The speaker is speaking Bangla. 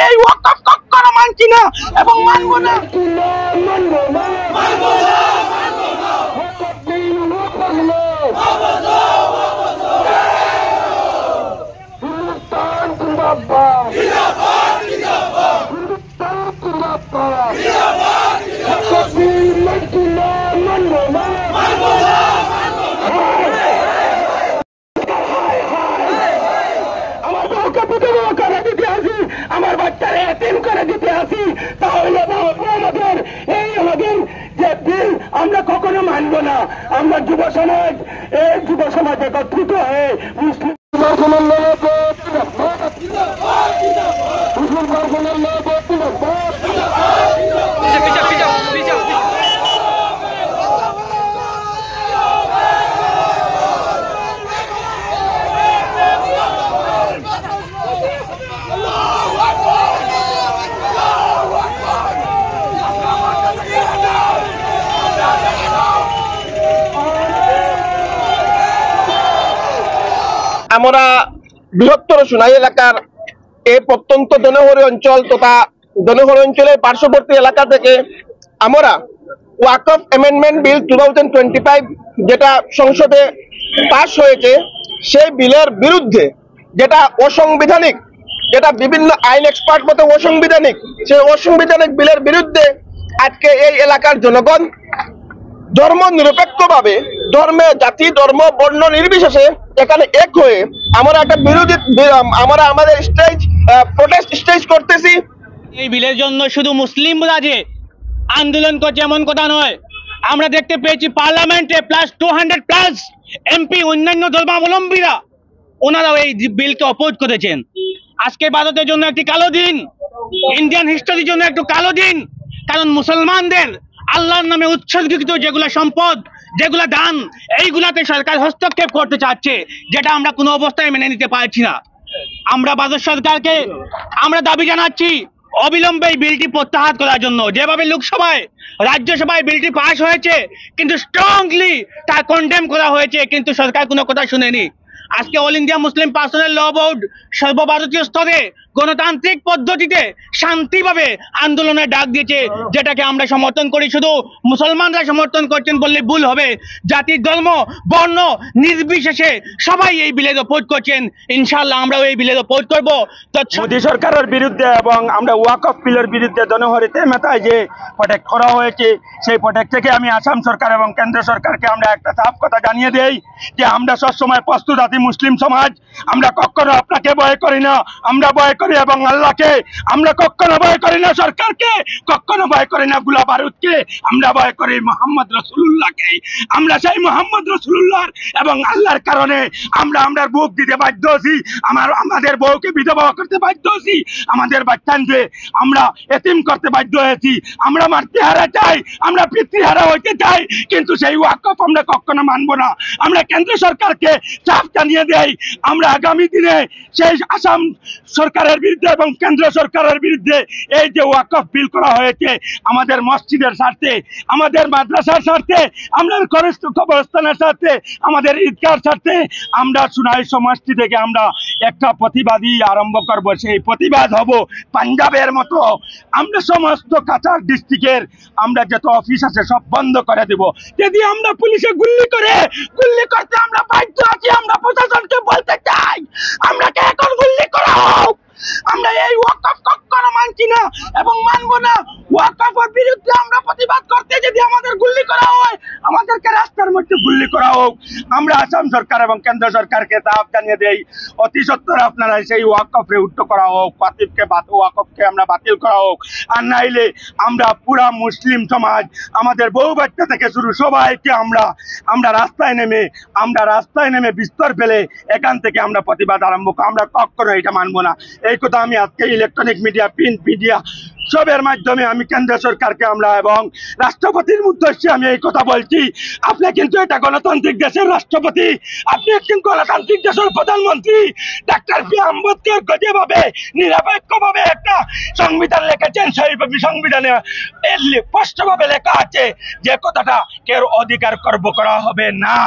এই ওয়াকফ কখনো মানছি না এবং মানব না। আমার বাচ্চারা এতিম করে দিতে আসি, তাহলে আমাদের এই আমাদের যে বিল আমরা কখনো মানব না। আমরা যুব সমাজ একত্রিত হয়ে মুসলিম আমরা বৃহত্তর সোনাই এলাকার এই প্রত্যন্ত দনহরি অঞ্চল তথা দনহরি অঞ্চলের পার্শ্ববর্তী এলাকা থেকে আমরা ওয়াকফ অ্যামেন্ডমেন্ট বিল 2025 যেটা সংসদে পাস হয়েছে সেই বিলের বিরুদ্ধে, যেটা অসাংবিধানিক, যেটা বিভিন্ন আইন এক্সপার্ট মতে অসাংবিধানিক, সেই অসাংবিধানিক বিলের বিরুদ্ধে আজকে এই এলাকার জনগণ ধর্ম নিরপেক্ষভাবে ধর্মে জাতি ধর্ম বর্ণ নির্বিশেষে এখানে এক হয়ে আমরা একটা আমরা আমাদের প্রোটেস্ট স্টেজ করতেছি। এই বিলের জন্য শুধু মুসলিমরা যে আন্দোলন করছে এমন কথা নয়, আমরা দেখতে পেয়েছি পার্লামেন্টে +200+ এমপি অন্যান্য ধর্মাবলম্বীরা ওনারাও এই বিলকে অপোজ করেছেন। আজকে ভারতের জন্য একটি কালো দিন, ইন্ডিয়ান হিস্টরির জন্য একটু কালো দিন, কারণ মুসলমানদের আল্লাহর নামে উৎসর্গিত যেগুলা সম্পদ, যেগুলা দান, এইগুলাতে সরকার হস্তক্ষেপ করতে চাচ্ছে, যেটা আমরা কোনো অবস্থায় মেনে নিতে পারছি না। আমরা ভারত সরকারকে আমরা দাবি জানাচ্ছি অবিলম্বে এই বিলটি প্রত্যাহার করার জন্য। যেভাবে লোকসভায় রাজ্যসভায় বিলটি পাশ হয়েছে কিন্তু স্ট্রংলি তা কন্ডেম করা হয়েছে, কিন্তু সরকার কোনো কথা শুনেনি। আজকে অল ইন্ডিয়া মুসলিম পার্সোনাল ল বোর্ড সর্বভারতীয় স্তরে গণতান্ত্রিক পদ্ধতিতে শান্তিভাবে আন্দোলনের ডাক দিয়েছে, যেটাকে আমরা সমর্থন করি। শুধু মুসলমানরা সমর্থন করছেন বললে ভুল হবে, জাতি ধর্ম বর্ণ নির্বিশেষে সবাই এই বিলের অপোজ করছেন। ইনশাআল্লাহ আমরাও এই বিলের অপোজ করব। মোদী সরকারের বিরুদ্ধে এবং আমরা ওয়াকফ বিলের বিরুদ্ধে জনহরিতে মেতায় যে প্রটেক্ট করা হয়েছে, সেই প্রটেক্ট থেকে আমি আসাম সরকার এবং কেন্দ্র সরকারকে আমরা একটা সাফ কথা জানিয়ে দেই যে আমরা সবসময় প্রস্তুত আছি। মুসলিম সমাজ আমরা কখনো আপনাকে ভয় করি না, আমরা ভয় করি এবং আল্লাহকে। আমরা কখনো ভয় করি না সরকারকে, কখনো ভয় করি না গুলা বারুদকে, আমরা ভয় করি মোহাম্মদ রসুল্লাহকে। আমরা সেই মোহাম্মদ রসুল্লাহর এবং আল্লাহর কারণে আমরা বুক দিতে বাধ্য হচ্ছি, আমাদের বউকে বিধবা করতে বাধ্য হচ্ছি, আমাদের বাচ্চাকে আমরা এতিম করতে বাধ্য হয়েছি। আমরা মাতৃহারা চাই, আমরা পিতৃহারা হইতে চাই, কিন্তু সেই ওয়াকফ আমরা কখনো মানব না। আমরা কেন্দ্র সরকারকে চাপ জানিয়ে দেই, আমরা আগামী দিনে সেই আসাম সরকারের বিরুদ্ধে এবং কেন্দ্র সরকারের বিরুদ্ধে এই যে ওয়াকফ বিল করা হয়েছে আমাদের মসজিদের স্বার্থে, আমাদের মাদ্রাসার স্বার্থে, আমাদের কবরস্থানের স্বার্থে, আমাদের ঈদগাহর স্বার্থে আমরা সোনাই সমষ্টি থেকে আমরা একটা প্রতিবাদী আরম্ভ করব। সেই প্রতিবাদ হব পাঞ্জাবের মতো, আমরা সমস্ত কাছাড় ডিস্ট্রিক্টের আমরা যত অফিস আছে সব বন্ধ করে দেব। যদি আমরা পুলিশে গুল্লি করতে আমরা বাধ্য আছি, আমরা প্রশাসনকে বলতে চাই আমরাকে এখন গুল্লি করা হোক। আমরা এই ওয়াকফ কখনো মানছি না এবং মানব না। ওয়াকফের বিরুদ্ধে আমরা প্রতিবাদ করতে যদি আমাদের গুল্লি করা হয়, আমাদেরকে রাস্তার মধ্যে গুল্লি করা হোক। আমরা আসাম সরকার এবং কেন্দ্র সরকারকে দাব জানিয়ে দেই অতি সত্বর আপনারা সেই ওয়াকফে উঠ্ট করা হোক, ওয়াকফকে আমরা বাতিল করা হোক। আর নাইলে আমরা পুরা মুসলিম সমাজ আমাদের বউ বাচ্চা থেকে শুরু সবাইকে আমরা রাস্তায় নেমে বিস্তর ফেলে এখান থেকে আমরা প্রতিবাদ আরম্ভ। আমরা কখনো এটা মানবো না। এই কথা আমি আজকে ইলেকট্রনিক মিডিয়া, প্রিন্ট মিডিয়া সবের মাধ্যমে আমি কেন্দ্র সরকারকে আমরা এবং রাষ্ট্রপতির উদ্দেশ্যে আমি এই কথা বলছি। আপনি কিন্তু এটা গণতান্ত্রিক দেশের রাষ্ট্রপতি, আপনি একজন গণতান্ত্রিক দেশের প্রধানমন্ত্রী। ডাক্তার বি আম্বেদকর যেভাবে নিরপেক্ষভাবে একটা সংবিধান লিখেছেন, সেই সংবিধানে স্পষ্টভাবে লেখা আছে যে কথাটা কেউ অধিকার করা হবে না।